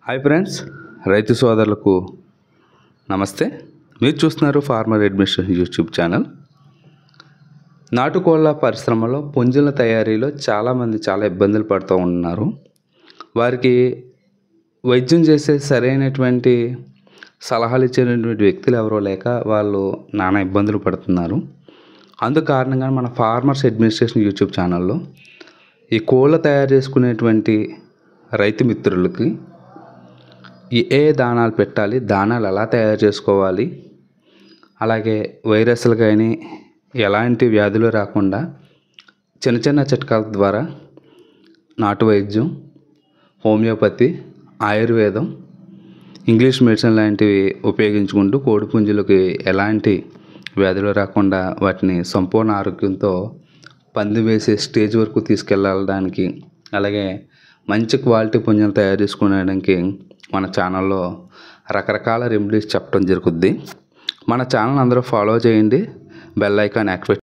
Hi friends, రైతు సోదరులకు నమస్తే. మీరు చూస్తున్నారు ఫార్మర్ అడ్మినిస్ట్రేషన్ యూట్యూబ్ ఛానల్. నాటుకోళ్ల పరిశ్రమలో పుంజుల తయారీలో చాలామంది చాలా ఇబ్బందులు పడుతూ ఉన్నారు. వారికి వైద్యం చేసే సరైనటువంటి సలహాలు ఇచ్చేటువంటి వ్యక్తులు ఎవరో లేక వాళ్ళు నానా ఇబ్బందులు పడుతున్నారు. అందుకు కారణంగా మన ఫార్మర్స్ అడ్మినిస్ట్రేషన్ యూట్యూబ్ ఛానల్లో ఈ కోళ్ళ తయారు చేసుకునేటువంటి రైతు మిత్రులకి ఏ దానాలు పెట్టాలి, దానాలు ఎలా తయారు చేసుకోవాలి, అలాగే వైరస్లు కానీ ఎలాంటి వ్యాధులు రాకుండా చిన్న చిన్న చిట్కాల ద్వారా నాటు వైద్యం, హోమియోపతి, ఆయుర్వేదం, ఇంగ్లీష్ మెడిసిన్ లాంటివి ఉపయోగించుకుంటూ కోడి పుంజులకి ఎలాంటి వ్యాధులు రాకుండా వాటిని సంపూర్ణ ఆరోగ్యంతో పంది వేసే స్టేజ్ వరకు తీసుకెళ్ళడానికి, అలాగే మంచి క్వాలిటీ పుంజులు తయారు చేసుకోవడానికి మన ఛానల్లో రకరకాల రెమెడీస్ చెప్పడం జరుగుద్ది. మన ఛానల్ అందరూ ఫాలో చేయండి, బెల్ ఐకాన్ యాక్టివేట్